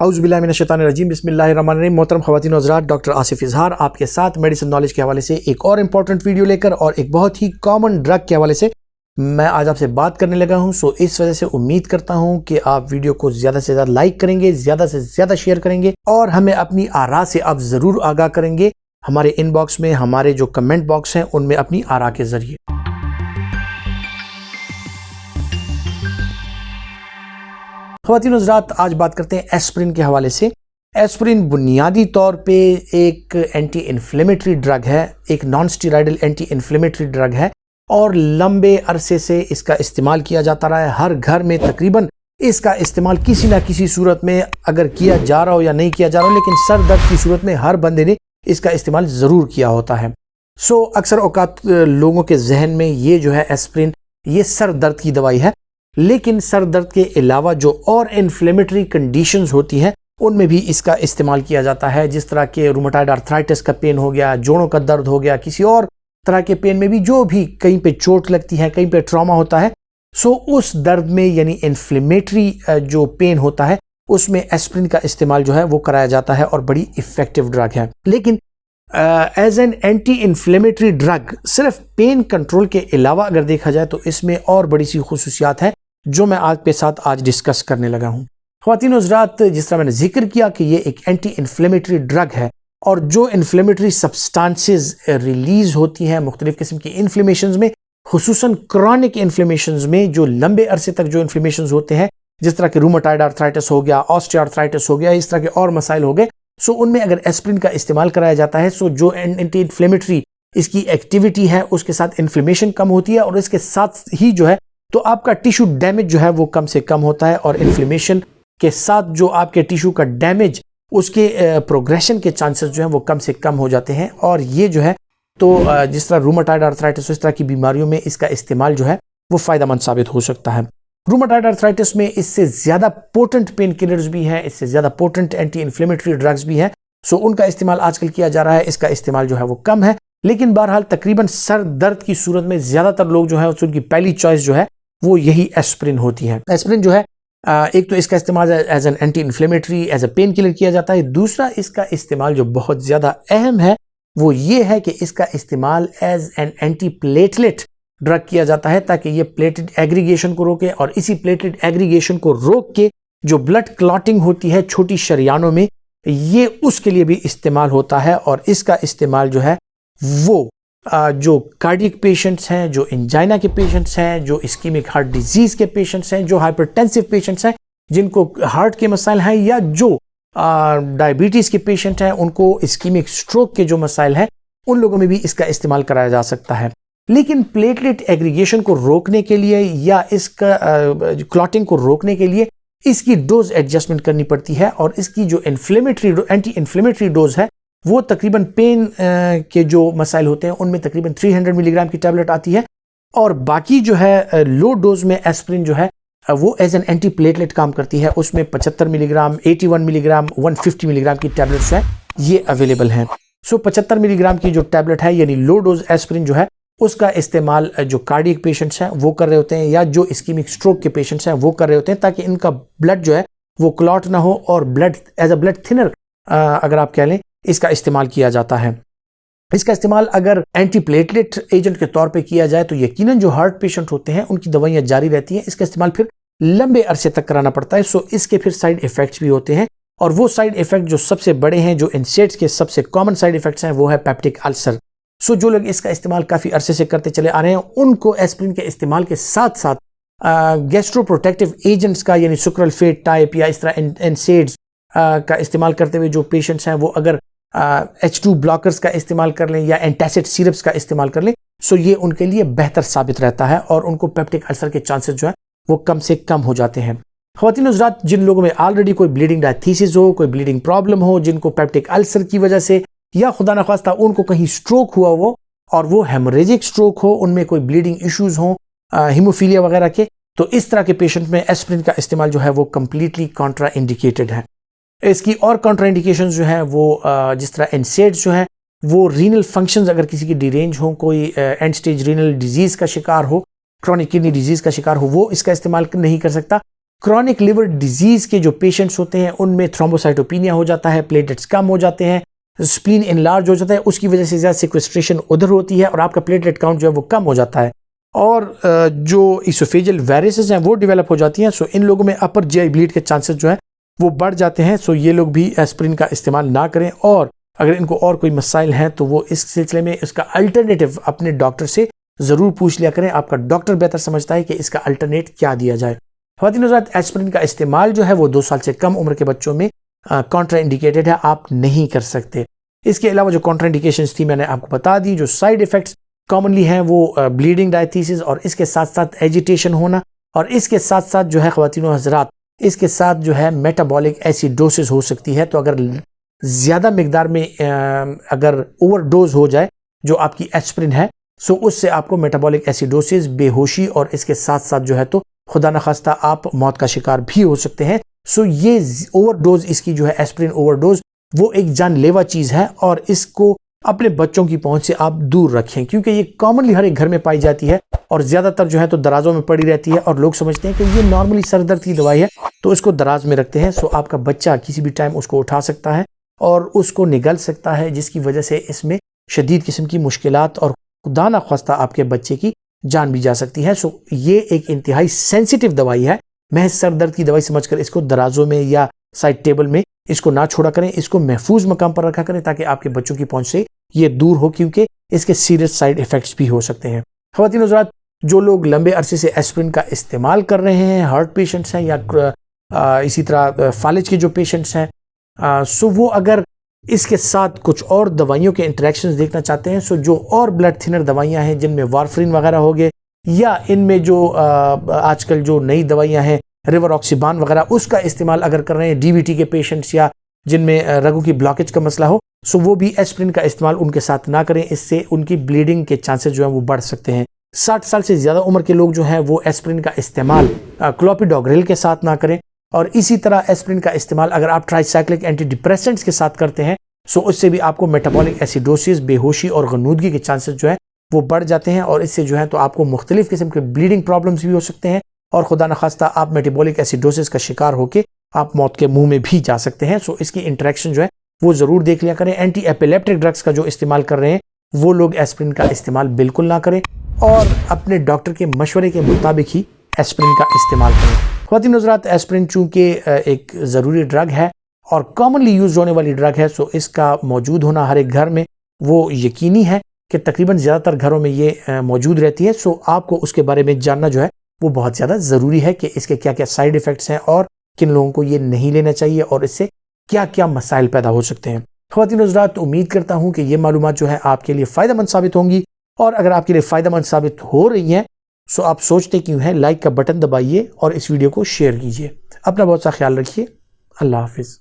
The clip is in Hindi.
औज़ुबिल्लाहिमिनश्शैतानिर्रजीम बिस्मिल्लाहिर्रहमानिर्रहीम। मोहतरम ख़वातीन और हज़रात, डॉक्टर आसिफ इजहार आपके साथ मेडिसिन नॉलेज के हवाले से एक और इम्पॉर्टेंट वीडियो लेकर और एक बहुत ही कॉमन ड्रग के हवाले से मैं आज आपसे बात करने लगा हूं। सो इस वजह से उम्मीद करता हूं कि आप वीडियो को ज़्यादा से ज़्यादा लाइक करेंगे, ज़्यादा से ज़्यादा शेयर करेंगे और हमें अपनी आरा से आप ज़रूर आगाह करेंगे। हमारे इनबॉक्स में, हमारे जो कमेंट बॉक्स हैं उनमें अपनी आरा के ज़रिए। ख़वातीन और हज़रात, आज बात करते हैं एस्प्रिन के हवाले से। एस्प्रिन बुनियादी तौर पे एक एंटी इन्फ्लेमेटरी ड्रग है, एक non steroidal anti inflammatory drug है और लंबे अरसे से इसका इस्तेमाल किया जाता रहा है। हर घर में तकरीबन इसका इस्तेमाल किसी ना किसी सूरत में अगर किया जा रहा हो या नहीं किया जा रहा हो, लेकिन सर दर्द की सूरत में हर बंदे ने इसका इस्तेमाल ज़रूर किया होता है। सो अक्सर औकात लोगों के जहन में ये जो है एस्प्रिन, ये सर दर्द की दवाई है, लेकिन सर दर्द के अलावा जो और इन्फ्लेमेटरी कंडीशंस होती हैं उनमें भी इसका इस्तेमाल किया जाता है। जिस तरह के रूमेटॉइड आर्थराइटिस का पेन हो गया, जोड़ों का दर्द हो गया, किसी और तरह के पेन में भी जो भी कहीं पे चोट लगती है, कहीं पे ट्रॉमा होता है, सो उस दर्द में यानी इन्फ्लेमेटरी जो पेन होता है उसमें एस्प्रिन का इस्तेमाल जो है वो कराया जाता है और बड़ी इफेक्टिव ड्रग है। लेकिन as an anti inflammatory drug सिर्फ पेन कंट्रोल के अलावा अगर देखा जाए तो इसमें और बड़ी सी खुसूसियात हैं जो मैं आपके साथ आज डिस्कस करने लगा हूँ। ख़वातीन और हज़रात, जिस तरह मैंने जिक्र किया कि ये एक एंटी इन्फ्लेमेटरी ड्रग है और जो इन्फ्लेमेटरी सब्सटेंसेस रिलीज होती हैं मुख्तलिफ किस्म की इन्फ्लेमेशंस में, खुसूसन क्रॉनिक इन्फ्लेमेशंस में, जो लंबे अरसे तक जो इन्फ्लेमेशंस होते हैं, जिस तरह के रूमेटॉइड आर्थराइटिस हो गया, ऑस्टियोआर्थराइटिस हो गया, इस तरह के और मसाइल हो गए, सो उनमें अगर एस्प्रिन का इस्तेमाल कराया जाता है, सो जो एंटी इन्फ्लेमेटरी इसकी एक्टिविटी है उसके साथ इन्फ्लेमेशन कम होती है और इसके साथ ही जो है तो आपका टिश्यू डैमेज जो है वो कम से कम होता है और इन्फ्लेमेशन के साथ जो आपके टिश्यू का डैमेज, उसके प्रोग्रेशन के चांसेस जो है वो कम से कम हो जाते हैं। और ये जो है तो जिस तरह रूमेटॉइड आर्थराइटिस, इस तरह की बीमारियों में इसका इस्तेमाल जो है वो फ़ायदेमंद साबित हो सकता है। रूमेटॉइड आर्थराइटिस में इससे ज़्यादा पोटेंट पेन किलर्स भी हैं, इससे ज़्यादा पोटेंट एंटी इन्फ्लेमेटरी ड्रग्स भी हैं, सो उनका इस्तेमाल आजकल किया जा रहा है। इसका इस्तेमाल जो है वो कम है, लेकिन बहरहाल तकरीबन सर दर्द की सूरत में ज़्यादातर लोग जो है उनकी पहली चॉइस जो है वो यही एस्प्रिन होती है। एस्प्रिन जो है एक तो इसका इस्तेमाल as an anti inflammatory, as a painkiller किया जाता है। दूसरा इसका इस्तेमाल जो बहुत ज़्यादा अहम है वो ये है कि इसका इस्तेमाल as an anti platelet drug किया जाता है ताकि ये प्लेटलेट एग्रीगेशन को रोके और इसी प्लेटलेट एग्रीगेशन को रोक के जो ब्लड क्लॉटिंग होती है छोटी शरियानों में, ये उसके लिए भी इस्तेमाल होता है। और इसका इस्तेमाल जो है वो जो कार्डियक पेशेंट्स हैं, जो एंजाइना के पेशेंट्स हैं, जो इस्कीमिक हार्ट डिजीज़ के पेशेंट्स हैं, जो हाइपरटेंसिव पेशेंट्स हैं, जिनको हार्ट के मसाइल हैं, या जो डायबिटीज़ के पेशेंट हैं, उनको इस्कीमिक स्ट्रोक के जो मसाइल हैं, उन लोगों में भी इसका इस्तेमाल कराया जा सकता है। लेकिन प्लेटलेट एग्रीगेशन को रोकने के लिए या इसका क्लॉटिंग को रोकने के लिए इसकी डोज एडजस्टमेंट करनी पड़ती है और इसकी जो एंटी इन्फ्लेमेटरी डोज है वो तकरीबन पेन के जो मसाइल होते हैं उनमें तकरीबन 300 मिलीग्राम की टैबलेट आती है और बाकी जो है लो डोज में एस्प्रिन जो है वो एज एन एंटी प्लेटलेट काम करती है। उसमें 75 मिलीग्राम, 81 मिलीग्राम, 150 मिलीग्राम की टैबलेट्स हैं, ये अवेलेबल हैं। सो 75 मिलीग्राम की जो टैबलेट है यानी लो डोज एस्प्रिन जो है उसका इस्तेमाल जो कार्डियक पेशेंट्स हैं वो कर रहे होते हैं या जो इस्कीमिक स्ट्रोक के पेशेंट्स हैं वो कर रहे होते हैं ताकि इनका ब्लड जो है वो क्लॉट ना हो और blood as a blood thinner अगर आप कह लें इसका इस्तेमाल किया जाता है। इसका इस्तेमाल अगर एंटी प्लेटलेट एजेंट के तौर पे किया जाए तो यकीनन जो हार्ट पेशेंट होते हैं उनकी दवाइयाँ जारी रहती हैं, इसका इस्तेमाल फिर लंबे अरसे तक कराना पड़ता है। सो इसके फिर साइड इफ़ेक्ट्स भी होते हैं और वो साइड इफ़ेक्ट जो सबसे बड़े हैं, जो एनसेड्स के सबसे कॉमन साइड इफ़ेक्ट्स हैं, वो है पेप्टिक अल्सर। सो जो लोग इसका इस्तेमाल काफ़ी अरसे से करते चले आ रहे हैं उनको एस्प्रिन के इस्तेमाल के साथ साथ गैस्ट्रोप्रोटेक्टिव एजेंट्स का यानी सुक्रलफेट टाइप या इस तरह एनसेड्स का इस्तेमाल करते हुए जो पेशेंट्स हैं वो अगर H2 ब्लॉकर्स का इस्तेमाल कर लें या एंटासिड सिरप्स का इस्तेमाल कर लें, सो ये उनके लिए बेहतर साबित रहता है और उनको पेप्टिक अल्सर के चांसेस जो है वो कम से कम हो जाते हैं। ख़वातीन और हज़रात, जिन लोगों में ऑलरेडी कोई ब्लीडिंग डायथीसिस हो, कोई ब्लीडिंग प्रॉब्लम हो, जिनको पेप्टिक अल्सर की वजह से या खुदा न खास्ता उनको कहीं स्ट्रोक हुआ हो और वो हेमरेजिक स्ट्रोक हो, उनमें कोई ब्लीडिंग इश्यूज़ हों, हीमोफीलिया वगैरह के, तो इस तरह के पेशेंट में एस्प्रिन का इस्तेमाल जो है वो कम्प्लीटली कॉन्ट्रा इंडिकेटेड है। इसकी और कॉन्ट्राइंडिकेशंस जो है वो जिस तरह एनसेड्स जो है वो रीनल फंक्शंस अगर किसी की डिरेंज हो, कोई एंड स्टेज रीनल डिजीज़ का शिकार हो, क्रॉनिक किडनी डिजीज़ का शिकार हो, वो इसका इस्तेमाल नहीं कर सकता। क्रॉनिक लिवर डिजीज के जो पेशेंट्स होते हैं उनमें थ्रोम्बोसाइटोपिनिया हो जाता है, प्लेटलेट्स कम हो जाते हैं, स्प्लीन इनलार्ज हो जाता है, उसकी वजह से ज़्यादा सिक्वेस्ट्रेशन उधर होती है और आपका प्लेटलेट काउंट जो है वो कम हो जाता है और जो इसोफेजियल वायरसेस हैं वो डेवलप हो जाती हैं। सो इन लोगों में अपर जीआई ब्लीड के चांसेस जो है वो बढ़ जाते हैं। सो ये लोग भी एस्प्रिन का इस्तेमाल ना करें और अगर इनको और कोई मसाइल हैं तो वो इस सिलसिले में इसका अल्टरनेटिव अपने डॉक्टर से ज़रूर पूछ लिया करें। आपका डॉक्टर बेहतर समझता है कि इसका अल्टरनेट क्या दिया जाए। ख़वातीन हज़रात, एस्प्रिन का इस्तेमाल जो है वो 2 साल से कम उम्र के बच्चों में कॉन्ट्रा इंडिकेटेड है, आप नहीं कर सकते। इसके अलावा जो कॉन्ट्रा इंडिकेशंस थी मैंने आपको बता दी। जो साइड इफ़ेक्ट्स कॉमनली हैं वो ब्लीडिंग, डायथीसिस और इसके साथ साथ एजिटेशन होना और इसके साथ साथ जो है ख़वातीन हज़रात इसके साथ जो है मेटाबॉलिक एसिडोसिस हो सकती है। तो अगर ज़्यादा मिकदार में अगर ओवरडोज हो जाए जो आपकी एस्प्रिन है सो उससे आपको मेटाबॉलिक एसिडोसिस, बेहोशी और इसके साथ साथ जो है तो खुदा न खास्ता आप मौत का शिकार भी हो सकते हैं। सो ये ओवरडोज इसकी जो है एस्प्रिन ओवरडोज वो एक जानलेवा चीज़ है और इसको अपने बच्चों की पहुंच से आप दूर रखें क्योंकि ये कॉमनली हर एक घर में पाई जाती है और ज़्यादातर जो है तो दराजों में पड़ी रहती है और लोग समझते हैं कि ये नॉर्मली सर दर्द की दवाई है तो इसको दराज में रखते हैं। सो आपका बच्चा किसी भी टाइम उसको उठा सकता है और उसको निगल सकता है जिसकी वजह से इसमें शदीद किस्म की मुश्किलात और खुदा न ख्वास्ता आपके बच्चे की जान भी जा सकती है। सो ये एक इंतहाई सेंसिटिव दवाई है। महज सर दर्द की दवाई समझकर इसको दराजों में या साइड टेबल में इसको ना छोड़ा करें, इसको महफूज मकाम पर रखा करें ताकि आपके बच्चों की पहुंच से ये दूर हो क्योंकि इसके सीरियस साइड इफेक्ट्स भी हो सकते हैं। ख़वातीन हज़रात, जो लोग लंबे अरसे से एस्प्रिन का इस्तेमाल कर रहे हैं, हार्ट पेशेंट्स हैं या इसी तरह फालिज के जो पेशेंट्स हैं, सो वो अगर इसके साथ कुछ और दवाइयों के इंटरेक्शंस देखना चाहते हैं, सो जो और ब्लड थिनर दवाइयां हैं जिनमें वारफरिन वगैरह हो गए या इनमें जो आजकल जो नई दवाइयां हैं रिवरऑक्सीबान वगैरह, उसका इस्तेमाल अगर कर रहे हैं डीवीटी के पेशेंट्स या जिनमें रगों की ब्लॉकेज का मसला हो, सो वो भी एस्प्रिन का इस्तेमाल उनके साथ ना करें। इससे उनकी ब्लीडिंग के चांसेस जो हैं वो बढ़ सकते हैं। 60 साल से ज़्यादा उम्र के लोग जो हैं वो एस्प्रिन का इस्तेमाल क्लोपिडोग्रिल के साथ ना करें और इसी तरह एस्प्रिन का इस्तेमाल अगर आप ट्राइसाइक्लिक एंटी डिप्रेसेंट्स के साथ करते हैं सो उससे भी आपको मेटाबॉलिक एसिडोसिस, बेहोशी और गनूदगी के चांसेस जो है वो बढ़ जाते हैं और इससे जो है तो आपको मुख्तलिफ किस्म के ब्लीडिंग प्रॉब्लम्स भी हो सकते हैं और खुदा न खास्ता आप मेटाबॉलिक एसिडोसिस का शिकार होकर आप मौत के मुंह में भी जा सकते हैं। सो इसकी इंटरेक्शन जो है वो ज़रूर देख लिया करें। एंटी एपिलेप्टिक ड्रग्स का जो इस्तेमाल कर रहे हैं वो लोग एस्प्रिन का इस्तेमाल बिल्कुल ना करें और अपने डॉक्टर के मशवरे के मुताबिक ही एस्प्रिन का इस्तेमाल करें। ख़वातीन हज़रात, एस्प्रिन चूँकि एक ज़रूरी ड्रग है और कॉमनली यूज होने वाली ड्रग है, सो इसका मौजूद होना हर एक घर में वो यकीनी है कि तकरीबन ज़्यादातर घरों में ये मौजूद रहती है। सो आपको उसके बारे में जानना जो है वो बहुत ज़्यादा ज़रूरी है कि इसके क्या क्या साइड इफ़ेक्ट्स हैं और किन लोगों को ये नहीं लेना चाहिए और इससे क्या क्या मसाइल पैदा हो सकते हैं। ख़वातीन हज़रात, उम्मीद करता हूँ कि ये मालूमात जो है आपके लिए फ़ायदेमंद साबित होंगी और अगर आपके लिए फ़ायदेमंद साबित हो रही हैं सो आप सोचते क्यों हैं, लाइक का बटन दबाइए और इस वीडियो को शेयर कीजिए। अपना बहुत सा ख्याल रखिए। अल्लाह हाफिज़।